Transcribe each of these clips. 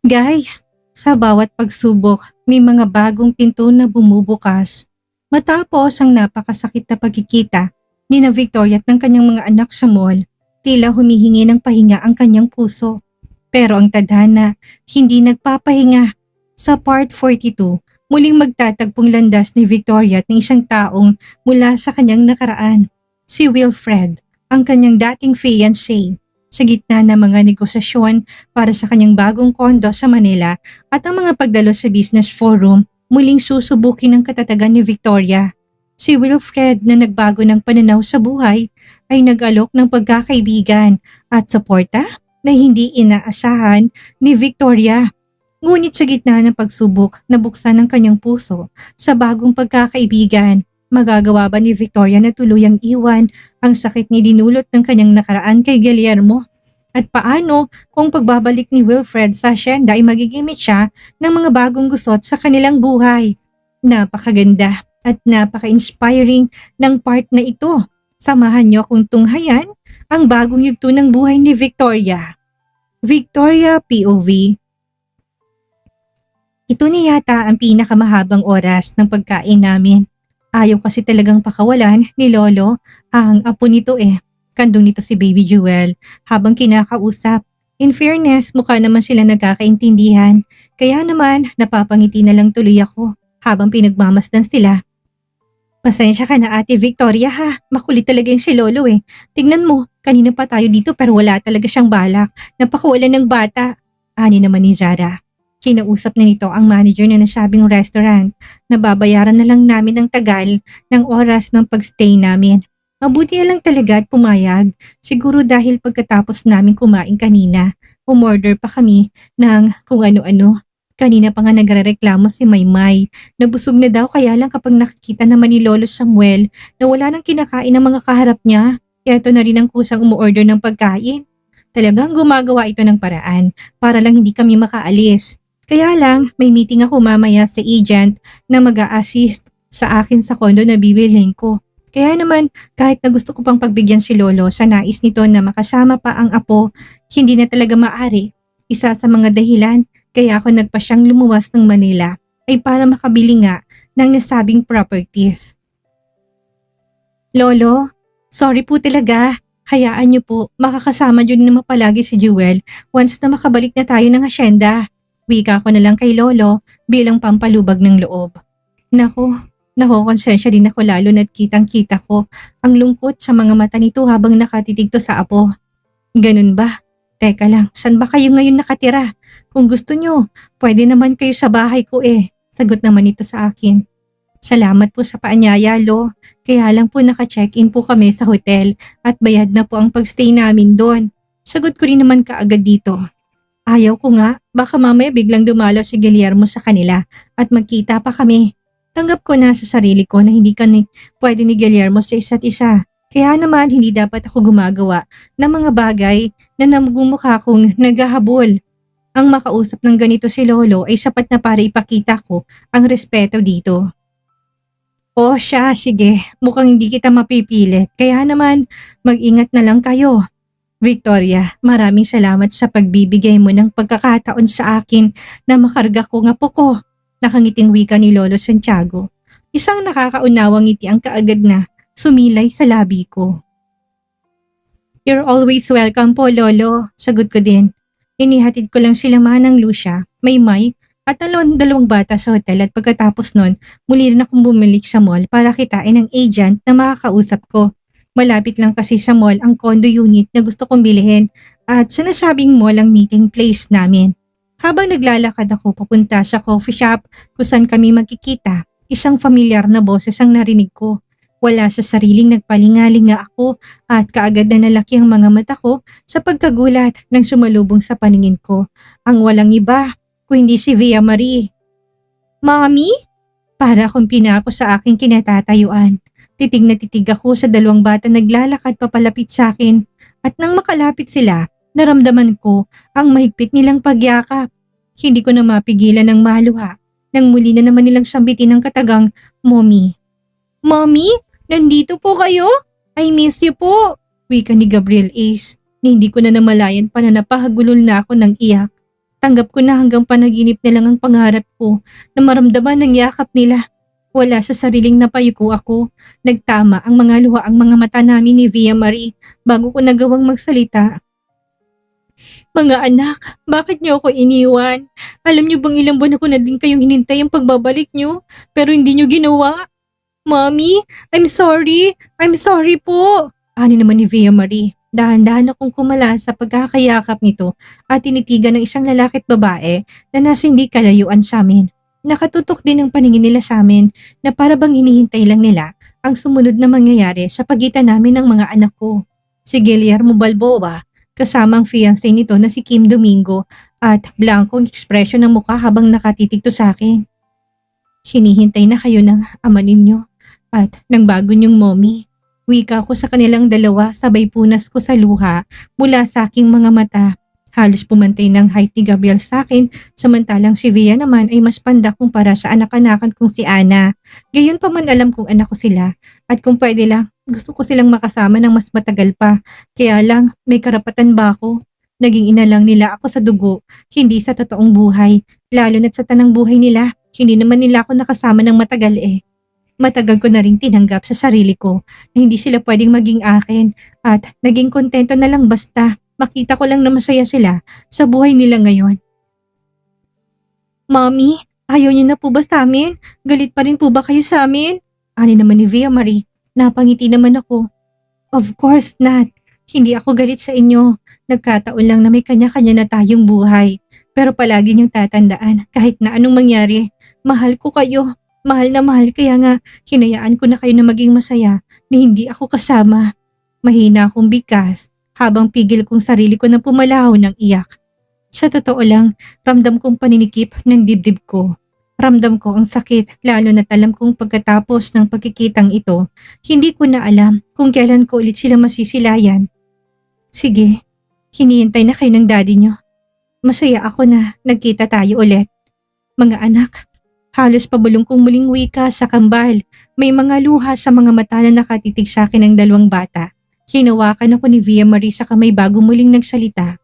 Guys, sa bawat pagsubok, may mga bagong pinto na bumubukas. Matapos ang napakasakit na pagkikita ni na Victoria at ng kanyang mga anak sa mall, tila humihingi ng pahinga ang kanyang puso. Pero ang tadhana, hindi nagpapahinga. Sa part 42, muling magtatagpong landas ni Victoria at ng isang taong mula sa kanyang nakaraan. Si Wilfred, ang kanyang dating fiancé. Sa gitna ng mga negosasyon para sa kanyang bagong kondo sa Manila at ang mga pagdalo sa business forum, muling susubukin ng katatagan ni Victoria. Si Wilfred na nagbago ng pananaw sa buhay ay nag-alok ng pagkakaibigan at suporta na hindi inaasahan ni Victoria. Ngunit sa gitna ng pagsubok na buksan ng kanyang puso sa bagong pagkakaibigan, magagawa ba ni Victoria na tuluyang iwan ang sakit ni dinulot ng kanyang nakaraan kay Guillermo? At paano kung pagbabalik ni Wilfred sa asyenda ay magigimit siya ng mga bagong gusot sa kanilang buhay? Napakaganda at napaka-inspiring ng part na ito. Samahan niyo akong tunghayan ang bagong yugto ng buhay ni Victoria. Victoria POV. Ito na yata ang pinakamahabang oras ng pagkain namin. Ayaw kasi talagang pakawalan ni Lolo ang apo nito eh. Kandong nito si Baby Jewel habang kinakausap. In fairness, mukha naman sila nagkakaintindihan. Kaya naman, napapangiti na lang tuloy ako habang pinagmamasdan sila. Pasensya ka na Ate Victoria ha, makulit talaga yung si Lolo eh. Tingnan mo, kanina pa tayo dito pero wala talaga siyang balak. Napakawalan ng bata. Ani naman ni Zara. Kinausap na nito ang manager na nasabing restaurant na babayaran na lang namin ng tagal ng oras ng pagstay namin. Mabuti na lang talaga at pumayag. Siguro dahil pagkatapos namin kumain kanina, umorder pa kami ng kung ano-ano. Kanina pa nga nagrereklamo si Maymay. Nabusog na daw kaya lang kapag nakikita naman ni Lolo Samuel na wala nang kinakain ng mga kaharap niya. Kaya ito na rin ang kusang umuorder ng pagkain. Talagang gumagawa ito ng paraan para lang hindi kami makaalis. Kaya lang, may meeting ako mamaya sa agent na mag-a-assist sa akin sa kondo na bibilhin ko. Kaya naman, kahit na gusto ko pang pagbigyan si Lolo sa nais nito na makasama pa ang apo, hindi na talaga maaari. Isa sa mga dahilan kaya ako nagpa siyang lumuwas ng Manila ay para makabili nga ng nasabing properties. Lolo, sorry po talaga. Hayaan niyo po, makakasama niyo naman palagi si Jewel once na makabalik na tayo ng asyenda. Wika ko na lang kay Lolo bilang pampalubag ng loob. Konsensya din ako lalo na't kitang-kita ko ang lungkot sa mga mata nito habang nakatitig to sa apo. Ganun ba? Teka lang, saan ba kayo ngayon nakatira? Kung gusto nyo, pwede naman kayo sa bahay ko eh. Sagot naman ito sa akin. Salamat po sa paanyaya, Lo. Kaya lang po naka-check-in po kami sa hotel at bayad na po ang pagstay namin doon. Sagot ko rin naman kaagad dito. Ayaw ko nga, baka mamaya biglang dumalaw si Guillermo sa kanila at magkita pa kami. Tanggap ko na sa sarili ko na hindi pwede ni Guillermo sa isa't isa. Kaya naman hindi dapat ako gumagawa ng mga bagay na namumukha kong naghahabol. Ang makausap ng ganito si Lolo ay sapat na para ipakita ko ang respeto dito. O siya, sige, mukhang hindi kita mapipilit. Kaya naman, mag-ingat na lang kayo. Victoria, maraming salamat sa pagbibigay mo ng pagkakataon sa akin na makarga ko nga po ko. Nakangiting wika ni Lolo Santiago. Isang nakakaunawang ngiti ang kaagad na sumilay sa labi ko. You're always welcome po, Lolo. Sagot ko din. Inihatid ko lang sila Manang Lucia, Maymay at dalawang bata sa hotel at pagkatapos nun, muli rin akong bumalik sa mall para kitain ang agent na makakausap ko. Malapit lang kasi sa mall ang condo unit na gusto kong bilhin at sa nasabing mall ang meeting place namin. Habang naglalakad ako papunta sa coffee shop kung saan kami magkikita, isang familiar na boses ang narinig ko. Wala sa sariling nagpalingalinga ako at kaagad na nalaki ang mga mata ko sa pagkagulat nang sumalubong sa paningin ko. Ang walang iba, kung hindi si Via Marie. Mommy? Para akong pinako sa aking kinatatayuan. Titig na titig ako sa dalawang bata naglalakad papalapit sa akin at nang makalapit sila, naramdaman ko ang mahigpit nilang pagyakap. Hindi ko na mapigilan ng maluha nang muli na naman nilang sambitin ang katagang Mommy. Mommy, nandito po kayo? I miss you po, wika ni Gabriel Ace. Hindi ko na namalayan pa na napahagulol na ako ng iyak. Tanggap ko na hanggang panaginip na lang ang pangarap ko na maramdaman ang yakap nila. Wala sa sariling napayuko ako. Nagtama ang mga luha ang mga mata namin ni Via Marie bago ko nagawang magsalita. Mga anak, bakit niyo ako iniwan? Alam niyo bang ilang buwan ako na din kayong hinintay ang pagbabalik niyo, pero hindi niyo ginawa? Mommy, I'm sorry. I'm sorry po. Ani naman ni Via Marie. Dahan-dahan akong kumala sa pagkakayakap nito at tinitigan ng isang lalaki at babae na nasa hindi kalayuan sa amin. Nakatutok din ang paningin nila sa amin na para bang hinihintay lang nila ang sumunod na mangyayari sa pagitan namin ng mga anak ko. Si Guillermo Balboa, kasama ang fiancé nito na si Kim Domingo at blankong ekspresyon ng mukha habang nakatitig to sa akin. Hinihintay na kayo ng ama ninyo at ng bago niyong mommy. Wika ko sa kanilang dalawa sabay punas ko sa luha mula sa aking mga mata. Halos pumantay ng height ni Gabriel sa akin samantalang si Via naman ay mas panda kumpara sa anak-anakan kong si Ana. Gayon pa man alam kong anak ko sila at kung pwede lang gusto ko silang makasama ng mas matagal pa. Kaya lang may karapatan ba ako? Naging ina lang nila ako sa dugo, hindi sa totoong buhay. Lalo na't sa tanang buhay nila, hindi naman nila ako nakasama ng matagal eh. Matagal ko na rin tinanggap sa sarili ko na hindi sila pwedeng maging akin at naging kontento na lang basta makita ko lang na masaya sila sa buhay nila ngayon. Mommy, ayaw niyo na po ba sa amin? Galit pa rin po ba kayo sa amin? Ani naman ni Via Marie. Napangiti naman ako. Of course not. Hindi ako galit sa inyo. Nagkataon lang na may kanya-kanya na tayong buhay. Pero palagi niyong tatandaan kahit na anong mangyari, mahal ko kayo. Mahal na mahal kaya nga hinayaan ko na kayo na maging masaya na hindi ako kasama. Mahina akong bigkas habang pigil kong sarili ko na pumalaw ng iyak. Sa totoo lang, ramdam kong paninikip ng dibdib ko. Ramdam ko ang sakit lalo na't alam kong pagkatapos ng pagkikitang ito, hindi ko na alam kung kailan ko ulit sila masisilayan. Sige, hinihintay na kayo ng daddy nyo. Masaya ako na nagkita tayo ulit. Mga anak, halos pabulong kong muling wika sa kambal. May mga luha sa mga mata na nakatitig sa akin ng dalawang bata. Hinawakan ako ni Via Marie sa kamay bago muling nagsalita.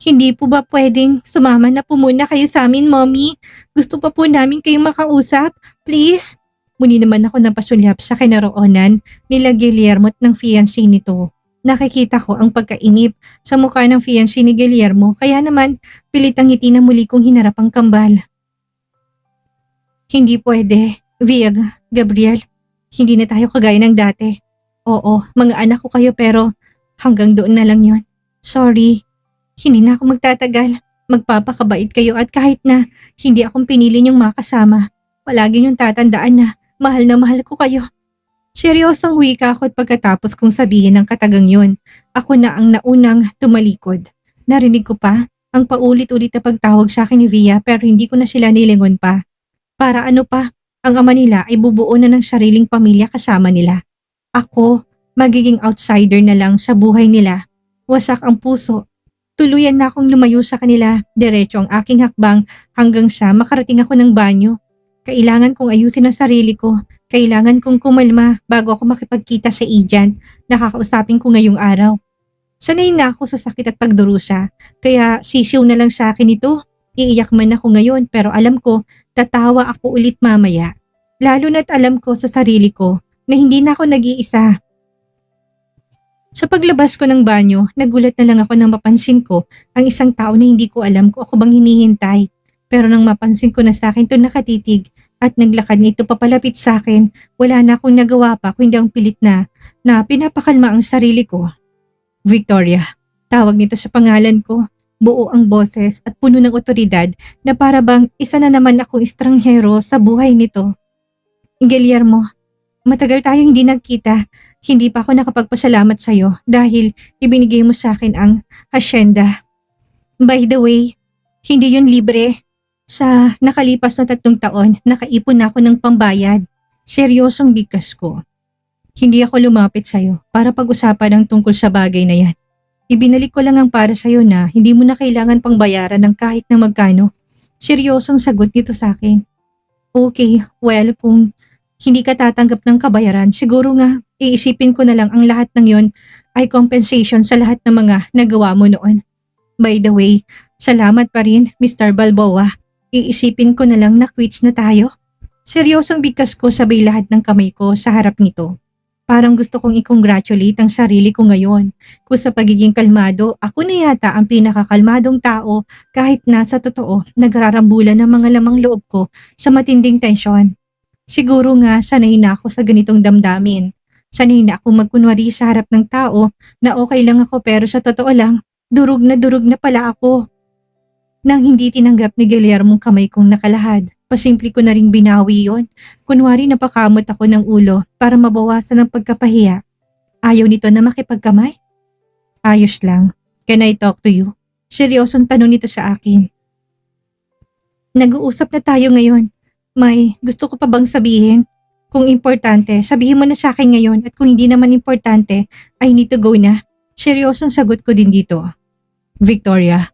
Hindi po ba pwedeng sumama na po muna kayo sa amin, Mommy? Gusto pa po namin kayong makausap. Please? Muli naman ako napasulyap sa kinaroonan nila Guillermo at ng fiancé nito. Nakikita ko ang pagkainip sa mukha ng fiancé ni Guillermo kaya naman pilit ang ngiti na muli kong hinarap ang kambal. Hindi pwede, Via, Gabriel. Hindi na tayo kagaya ng dati. Oo, mga anak ko kayo pero hanggang doon na lang yon. Sorry. Hindi na ako magtatagal. Magpapakabait kayo at kahit na hindi akong pinili niyong makasama, palagi niyong tatandaan na mahal ko kayo. Seryosong wika ako at pagkatapos kong sabihin ng katagang yun, ako na ang naunang tumalikod. Narinig ko pa ang paulit-ulit na pagtawag sa akin ni Via pero hindi ko na sila nilingon pa. Para ano pa, ang ama nila ay bubuo na ng sariling pamilya kasama nila. Ako, magiging outsider na lang sa buhay nila. Wasak ang puso. Tuluyan na akong lumayo sa kanila, diretso ang aking hakbang hanggang sa makarating ako ng banyo. Kailangan kong ayusin ang sarili ko, kailangan kong kumalma bago ako makipagkita sa agent na kakausapin ko ngayong araw. Sanay na ako sa sakit at pagdurusa, kaya sisiw na lang sa akin ito. Iiyak man ako ngayon pero alam ko, tatawa ako ulit mamaya. Lalo na't alam ko sa sarili ko na hindi na ako nag-iisa. Sa paglabas ko ng banyo, nagulat na lang ako nang mapansin ko ang isang tao na hindi ko alam kung ako bang hinihintay. Pero nang mapansin ko na sa akin to nakatitig at naglakad nito papalapit sa akin, wala na akong nagawa pa kundi ang pilit na pinapakalma ang sarili ko. Victoria, tawag nito sa pangalan ko. Buo ang boses at puno ng otoridad na para bang isa na naman akong estranghero sa buhay nito. Guillermo, matagal tayong hindi nagkita. Hindi pa ako nakapagpasalamat sa'yo dahil ibinigay mo sa akin ang hasyenda. By the way, hindi yun libre. Sa nakalipas na 3 taon, nakaipon na ako ng pambayad. Seryosong bigkas ko. Hindi ako lumapit sa'yo para pag-usapan ang tungkol sa bagay na yan. Ibinalik ko lang ang para sa'yo na hindi mo na kailangan pang bayaran ng kahit na magkano. Seryosong sagot nito sa akin. Okay, well kung hindi ka tatanggap ng kabayaran, siguro nga iisipin ko na lang ang lahat ng yon ay compensation sa lahat ng mga nagawa mo noon. By the way, salamat pa rin, Mr. Balboa. Iisipin ko na lang na quits na tayo. Seryosong bigkas ko sabay lahat ng kamay ko sa harap nito. Parang gusto kong i-congratulate ang sarili ko ngayon. Kung sa pagiging kalmado, ako na yata ang pinakakalmadong tao kahit na sa totoo nagrarambulan ng mga lamang loob ko sa matinding tensyon. Siguro nga sanay na ako sa ganitong damdamin. Sanay na ako magkunwari sa harap ng tao na okay lang ako pero sa totoo lang, durog na pala ako. Nang hindi tinanggap ni Guillermo kamay kong nakalahad, pasimple ko na ring binawi yon. Kunwari napakamot ako ng ulo para mabawasan ang pagkapahiya. Ayaw nito na makipagkamay? Ayos lang. Can I talk to you? Seryosong tanong nito sa akin. Nag-uusap na tayo ngayon. May gusto ko pa bang sabihin? Kung importante, sabihin mo na sa akin ngayon at kung hindi naman importante, I need to go na. Seryosong sagot ko din dito. Victoria.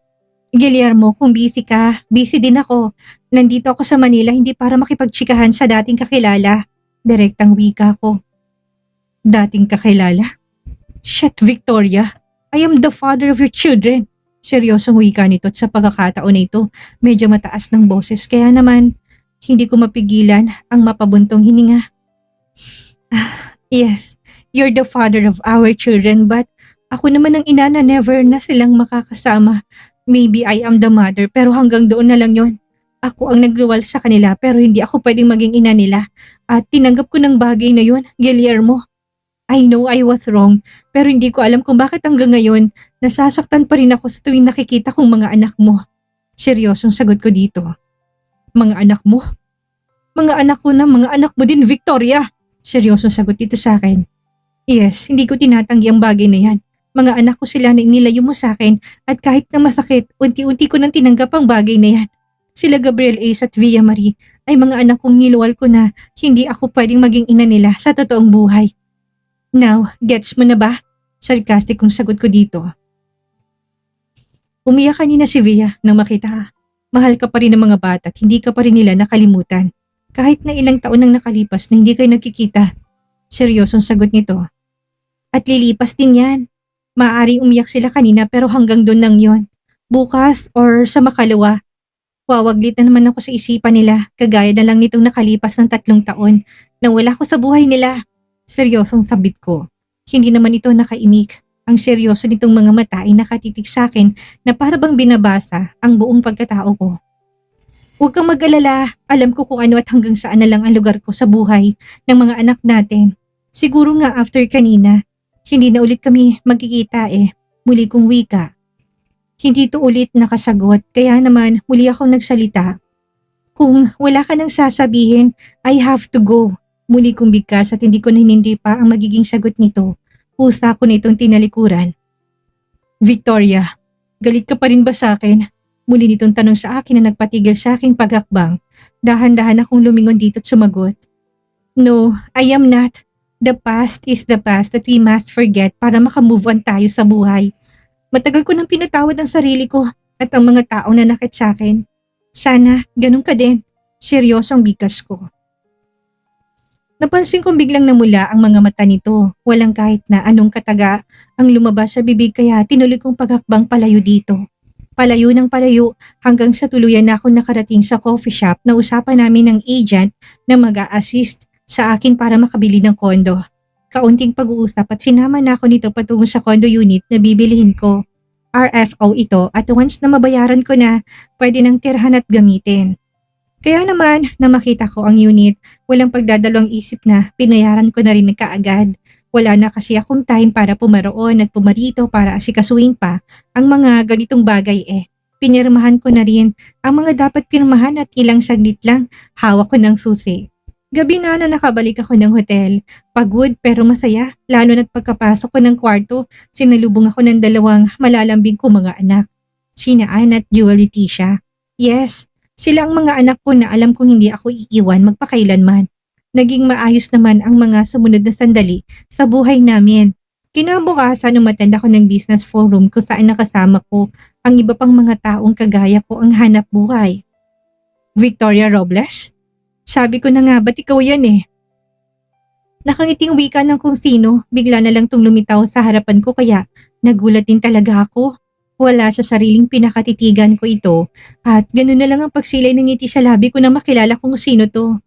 Guillermo, kung busy ka, busy din ako. Nandito ako sa Manila hindi para makipagtsikahan sa dating kakilala. Direktang wika ko. Dating kakilala? Shit, Victoria. I am the father of your children. Seryosong wika nito at sa pagkakataon na ito, medyo mataas ng boses kaya naman hindi ko mapigilan ang mapabuntong hininga. Yes, you're the father of our children but ako naman ang ina na never na silang makakasama. Maybe I am the mother pero hanggang doon na lang yon. Ako ang nagluwal sa kanila pero hindi ako pwedeng maging ina nila at tinanggap ko ng bagay na yon, Guillermo. I know I was wrong pero hindi ko alam kung bakit hanggang ngayon nasasaktan pa rin ako sa tuwing nakikita kong mga anak mo. Seryosong sagot ko dito. Mga anak mo? Mga anak ko na mga anak mo din, Victoria. Seryosong sagot dito sa akin. Yes, hindi ko tinatanggi ang bagay na yan. Mga anak ko sila na inilayo mo sa akin at kahit na masakit, unti-unti ko nang tinanggap ang bagay na yan. Sila Gabriel Ace at Villa Marie ay mga anak kong niluwal ko na hindi ako pwedeng maging ina nila sa totoong buhay. Now, gets mo na ba? Sarcastic kong sagot ko dito. Umiyak kanina si Villa nang makita ka. Mahal ka pa rin ng mga bata at hindi ka pa rin nila nakalimutan. Kahit na ilang taon nang nakalipas na hindi kayo nagkikita. Seryosong sagot nito. At lilipas din yan. Maaaring umiyak sila kanina pero hanggang doon lang yon. Bukas or sa makalawa, wawaglit na naman ako sa isipan nila kagaya na lang nitong nakalipas ng 3 taon na wala ko sa buhay nila. Seryosong sabit ko. Hindi naman ito nakaimik. Ang seryoso nitong mga mata ay nakatitig sa akin na para bang binabasa ang buong pagkatao ko. Huwag kang mag-alala, alam ko kung ano at hanggang saan na lang ang lugar ko sa buhay ng mga anak natin. Siguro nga after kanina, hindi na ulit kami magkikita muli kong wika. Hindi to ulit nakasagot kaya naman muli akong nagsalita. Kung wala ka nang sasabihin, I have to go. Muli kong bigkas at hindi ko na hinindi pa ang magiging sagot nito. Pusa ko na itong tinalikuran. Victoria, galit ka pa rin ba sa akin? Muli nitong tanong sa akin na nagpatigil sa aking paghakbang. Dahan-dahan akong lumingon dito at sumagot. No, I am not. The past is the past that we must forget para makamove on tayo sa buhay. Matagal ko nang pinatawad ang sarili ko at ang mga taong nanakit sa akin. Sana, ganun ka din. Seryosong bigas ko. Napansin kong biglang namula ang mga mata nito. Walang kahit na anong kataga ang lumabas sa bibig kaya tinuloy kong paghakbang palayo dito. Palayo ng palayo hanggang sa tuluyan na ako nakarating sa coffee shop na usapan namin ng agent na mag-a-assist sa akin para makabili ng kondo. Kaunting pag-uusap at sinama na ako nito patungo sa condo unit na bibilihin ko. RFO ito at once na mabayaran ko na, pwede nang tirhan at gamitin. Kaya naman na makita ko ang unit, walang pagdadalawang isip na pinayaran ko na rin kaagad. Wala na kasi akong time para pumaroon at pumarito para asikasuhin pa ang mga ganitong bagay Pinirmahan ko na rin ang mga dapat pirmahan at ilang saglit lang hawak ko ng susi. Gabi na nakabalik ako ng hotel. Pagod pero masaya, lalo na't pagkapasok ko ng kwarto, sinalubong ako ng 2 malalambing ko mga anak. Sina Ann at Jewel Leticia. Yes, sila ang mga anak ko na alam kong hindi ako iiwan magpakailanman. Naging maayos naman ang mga sumunod na sandali sa buhay namin. Kinabukasan umattend ako ng business forum kung saan nakasama ko ang iba pang mga taong kagaya ko ang hanap buhay. Victoria Robles? Sabi ko na nga, ba't ikaw yan Nakangiting wika ng kung sino, bigla na lang tung lumitaw sa harapan ko kaya nagulat din talaga ako. Wala sa sariling pinakatitigan ko ito at ganun na lang ang pagsilay ng ngiti sa labi ko na makilala kung sino to.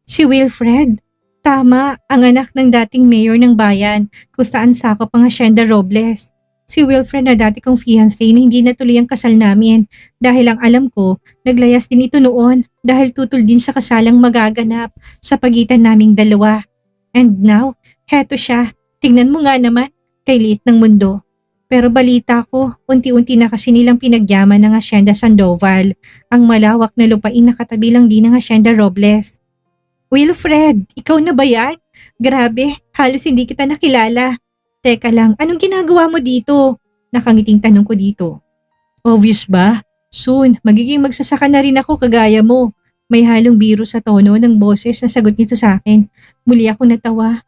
Si Wilfred. Tama, ang anak ng dating mayor ng bayan kung saan sakop ang Hacienda Robles. Si Wilfred na dati kong fiancé na hindi natuloy ang kasal namin dahil ang alam ko, naglayas din ito noon dahil tutol din sa kasalang magaganap sa pagitan naming dalawa. And now, heto siya. Tingnan mo nga naman, kay liit ng mundo. Pero balita ko, unti-unti na kasi nilang pinagyaman ng Hacienda Sandoval, ang malawak na lupain na katabi lang din ng Hacienda Robles. Wilfred, ikaw na ba yan? Grabe, halos hindi kita nakilala. Teka lang, anong ginagawa mo dito? Nakangiting tanong ko dito. Obvious ba? Soon, magiging magsasaka na rin ako kagaya mo. May halong biro sa tono ng boses na sagot nito sa akin. Muli ako natawa.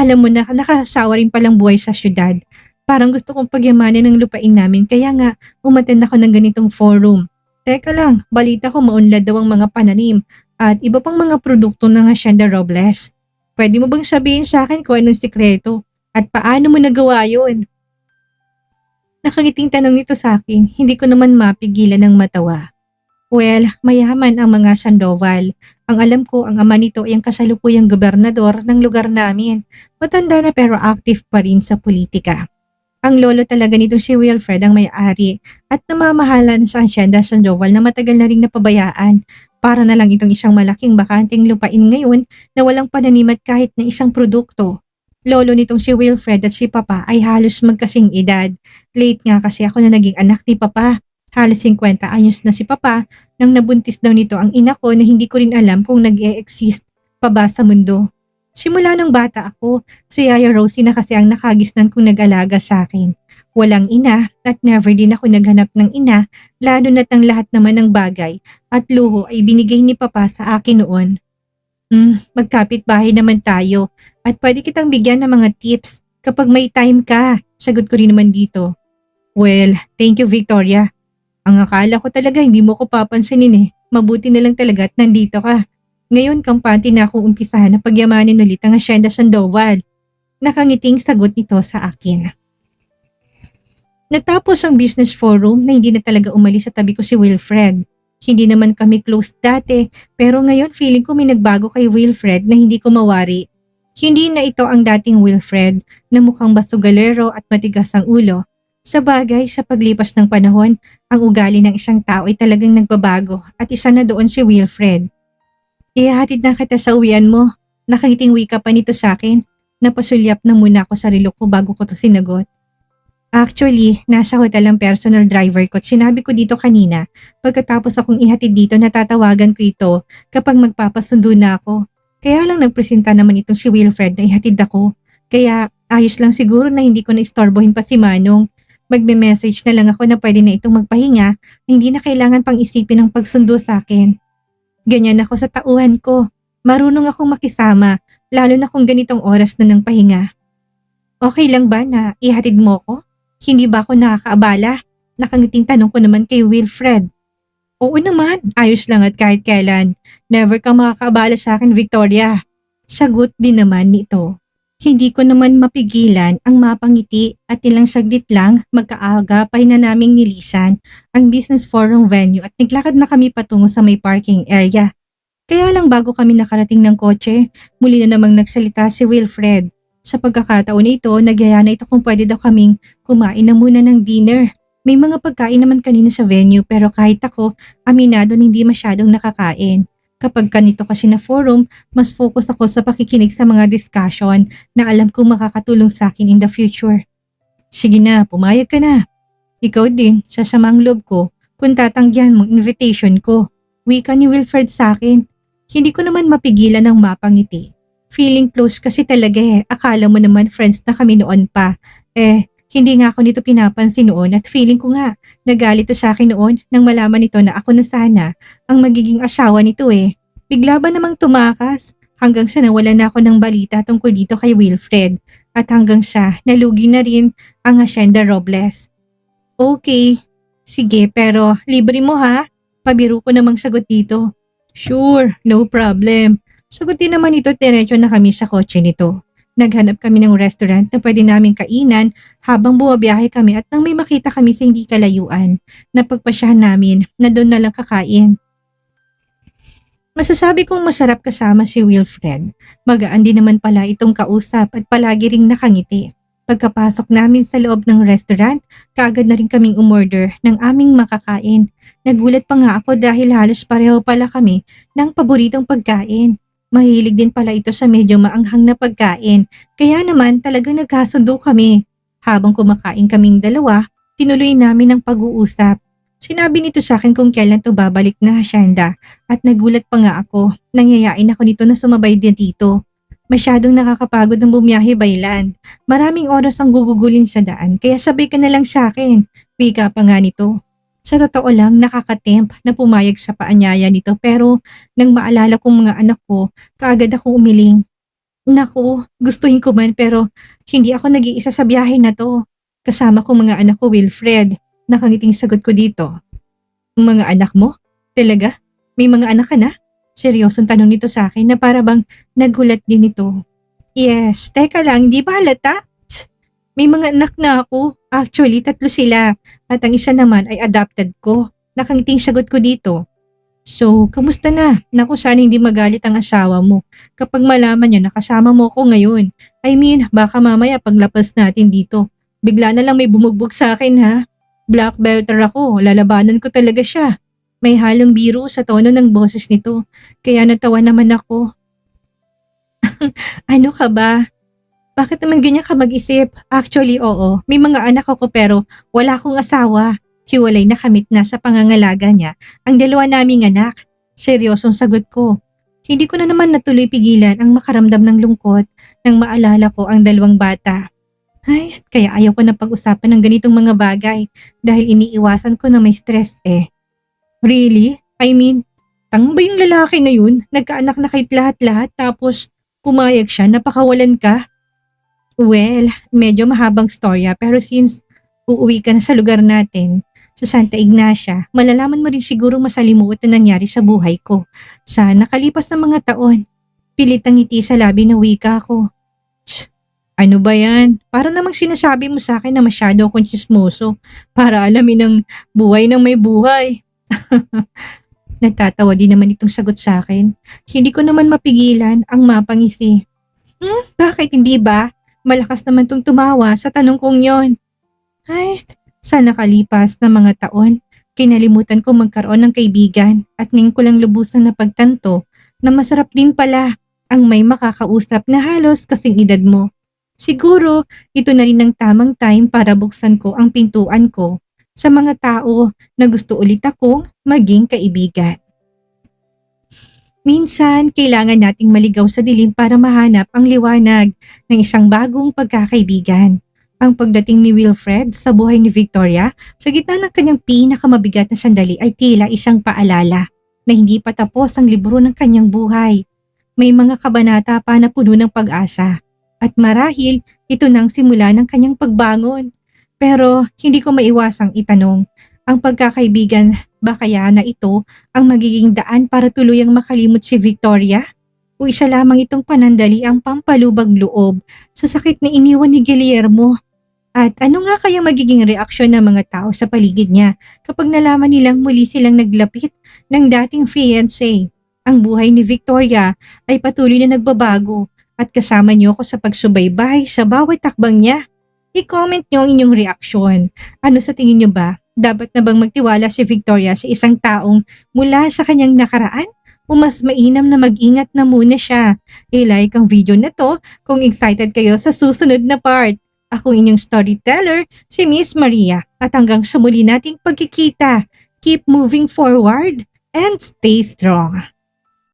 Alam mo na, nakasawa rin palang buhay sa syudad. Parang gusto kong pagyamanin ng lupain namin kaya nga umattend ako ng ganitong forum. Teka lang, balita ko maunlad daw ang mga pananim at iba pang mga produkto ng Hacienda Robles. Pwede mo bang sabihin sa akin kung anong sikreto at paano mo nagawa yun? Nakangiting tanong nito sa akin, hindi ko naman mapigilan ng matawa. Well, mayaman ang mga Sandoval. Ang alam ko, ang ama nito ay ang kasalukuyang gobernador ng lugar namin. Matanda na pero active pa rin sa politika. Ang lolo talaga nitong si Wilfred ang may-ari at namamahala sa Hacienda Sandoval na matagal na ring napabayaan. Para na lang itong isang malaking bakanting lupain ngayon na walang pananim at kahit na isang produkto. Lolo nitong si Wilfred at si Papa ay halos magkasing edad. Late nga kasi ako na naging anak ni Papa. Halos 50 anyos na si Papa nang nabuntis daw nito ang ina ko na hindi ko rin alam kung nag-e-exist pa ba sa mundo. Simula nung bata ako, si Yaya Rosie na kasi ang nakagisnan kong nag-alaga sa akin. Walang ina at never din ako naghanap ng ina, lalo na't ang lahat naman ng bagay at luho ay binigay ni Papa sa akin noon. Magkapit-bahay naman tayo at pwede kitang bigyan ng mga tips kapag may time ka, sagot ko rin naman dito. Well, thank you Victoria. Ang akala ko talaga hindi mo ko papansinin mabuti na lang talaga at nandito ka. Ngayon kampante na akong umpisahan na pagyamanin ulit ang Hacienda Sandoval. Nakangiting sagot nito sa akin. Natapos ang business forum na hindi na talaga umalis sa tabi ko si Wilfred. Hindi naman kami close dati pero ngayon feeling ko may nagbago kay Wilfred na hindi ko mawari. Hindi na ito ang dating Wilfred na mukhang basugalero at matigas ang ulo. Sa bagay, sa paglipas ng panahon, ang ugali ng isang tao ay talagang nagbabago at isa na doon si Wilfred. Ihahatid na kita sa uwian mo. Nakangiting wika pa nito sa akin. Napasulyap na muna ako sa relo ko bago ko to sinagot. Actually, nasa hotel ang personal driver ko at sinabi ko dito kanina, pagkatapos akong ihatid dito natatawagan ko ito kapag magpapasundo na ako. Kaya lang nagpresenta naman itong si Wilfred na ihatid ako. Kaya ayos lang siguro na hindi ko na istorbohin pa si Manong. Magme-message na lang ako na pwede na itong magpahinga na hindi na kailangan pang isipin ang pagsundo sa akin. Ganyan ako sa tauhan ko. Marunong akong makisama, lalo na kung ganitong oras na ng pahinga. Okay lang ba na ihatid mo ko? Hindi ba ako nakakaabala? Nakangiting tanong ko naman kay Wilfred. Oo naman, ayos lang at kahit kailan. Never kang makakaabala sa akin, Victoria. Sagot din naman nito. Hindi ko naman mapigilan ang mapangiti at ilang saglit lang magkaagapay na naming nilisan ang business forum venue at naglakad na kami patungo sa may parking area. Kaya lang bago kami nakarating ng kotse, muli na namang nagsalita si Wilfred. Sa pagkakataon na ito, nagyaya na ito kung pwede daw kaming kumain na muna ng dinner. May mga pagkain naman kanina sa venue pero kahit ako, aminado na hindi masyadong nakakain. Kapag kanito kasi na forum, mas focus ako sa pakikinig sa mga discussion na alam kong makakatulong sa akin in the future. Sige na, pumayag ka na. Ikaw din, sa samang loob ko, kung tatanggihan mong invitation ko. Wika ni Wilfred sa akin. Hindi ko naman mapigilan ng mapangiti. Feeling close kasi talaga Akala mo naman friends na kami noon pa. Hindi nga ako nito pinapansin noon at feeling ko nga nagalit to sa akin noon nang malaman nito na ako na sana ang magiging asawa nito Bigla ba namang tumakas hanggang sa nawala na ako ng balita tungkol dito kay Wilfred at hanggang sa nalugi na rin ang Hacienda Robles. Okay, sige pero libre mo ha? Pabiro ko namang sagot dito. Sure, no problem. Sagot din naman ito diretso na kami sa kotse nito. Naghanap kami ng restaurant na pwede naming kainan habang bumabiyahe kami at nang may makita kami sa hindi kalayuan, napagpasyahan namin na doon na lang kakain. Masasabi kong masarap kasama si Wilfred. Magaan din naman pala itong kausap at palagi ring nakangiti. Pagkapasok namin sa loob ng restaurant, kaagad na rin kaming umorder ng aming makakain. Nagulat pa nga ako dahil halos pareho pala kami ng paboritong pagkain. Mahilig din pala ito sa medyo maanghang na pagkain, kaya naman talagang nagkasundo kami. Habang kumakain kaming dalawa, tinuloy namin ang pag-uusap. Sinabi nito sa akin kung kailan to babalik na hasyenda at nagulat pa nga ako. Nangyayain ako nito na sumabay din dito. Masyadong nakakapagod ang bumiyahe by land. Maraming oras ang gugugulin sa daan kaya sabay ka na lang sa akin. Wika pa nga nito. Sa totoo lang nakakatempt na pumayag sa paanyaya nito pero nang maalala kong mga anak ko, kaagad ako umiling. Naku, gustuhin ko man pero hindi ako nag-iisa sa biyahe na to. Kasama ko mga anak ko Wilfred. Nakangiting sagot ko dito. Mga anak mo? Talaga? May mga anak ka na? Seryosong tanong nito sa akin na para bang nagulat din ito. Yes, teka lang, di ba halata? May mga anak na ako. Actually, 3 sila. At ang isa naman ay adopted ko. Nakangiting sagot ko dito. So, kamusta na? Naku, sana hindi magalit ang asawa mo. Kapag malaman niya nakasama mo ko ngayon. I mean, baka mamaya paglapas natin dito. Bigla na lang may bumugbog sa akin ha. Black belter ako, lalabanan ko talaga siya. May halong biro sa tono ng boses nito, kaya natawa naman ako. Ano ka ba? Bakit naman ganyan ka mag-isip? Actually, oo, may mga anak ako pero wala akong asawa. Hiwalay na kamit na sa pangangalaga niya ang 2 naming anak. Seryosong sagot ko. Hindi ko na naman natuloy pigilan ang makaramdam ng lungkot nang maalala ko ang 2 bata. Ay, kaya ayaw ko na pag-usapan ng ganitong mga bagay dahil iniiwasan ko na may stress eh. Really? I mean, tanga ba yung lalaki na yun? Nagkaanak na kahit lahat-lahat tapos pumayag siya na pakawalan ka? Well, medyo mahabang storya pero since uuwi ka na sa lugar natin, sa Santa Ignacia, malalaman mo rin siguro masalimuot na nangyari sa buhay ko. Sa nakalipas na mga taon, pilit ang ngiti sa labi na wika ko. Ano ba yan? Para namang sinasabi mo sa akin na masyado akong tsismoso para alamin ang buhay ng may buhay. Nagtatawa din naman itong sagot sa akin. Hindi ko naman mapigilan ang mapangisi. Bakit hindi ba? Malakas naman tong tumawa sa tanong kong yon. Ay, sa nakalipas na mga taon, kinalimutan ko magkaroon ng kaibigan at ngayon ko lang lubusan na pagtanto na masarap din pala ang may makakausap na halos kasing edad mo. Siguro, ito na rin ang tamang time para buksan ko ang pintuan ko sa mga tao na gusto ulit akong maging kaibigan. Minsan, kailangan nating maligaw sa dilim para mahanap ang liwanag ng isang bagong pagkakaibigan. Ang pagdating ni Wilfred sa buhay ni Victoria sa gitna ng kanyang pinakamabigat na sandali ay tila isang paalala na hindi pa tapos ang libro ng kanyang buhay. May mga kabanata pa na puno ng pag-asa. At marahil, ito nang simula ng kanyang pagbangon. Pero hindi ko maiwasang itanong, ang pagkakaibigan ba kaya na ito ang magiging daan para tuluyang makalimot si Victoria? O isa lamang itong panandali ang pampalubag loob sa sakit na iniwan ni Guillermo? At ano nga kaya magiging reaksyon ng mga tao sa paligid niya kapag nalaman nilang muli silang naglapit ng dating fiancé? Ang buhay ni Victoria ay patuloy na nagbabago. At kasama niyo ako sa pagsubaybay sa bawat takbang niya. I-comment niyo ang inyong reaksyon. Ano sa tingin niyo ba? Dapat na bang magtiwala si Victoria sa isang taong mula sa kanyang nakaraan? O mas mainam na mag-ingat na muna siya? I-like ang video na to kung excited kayo sa susunod na part. Ako inyong storyteller, si Miss Maria. At hanggang sa muli nating pagkikita, keep moving forward and stay strong.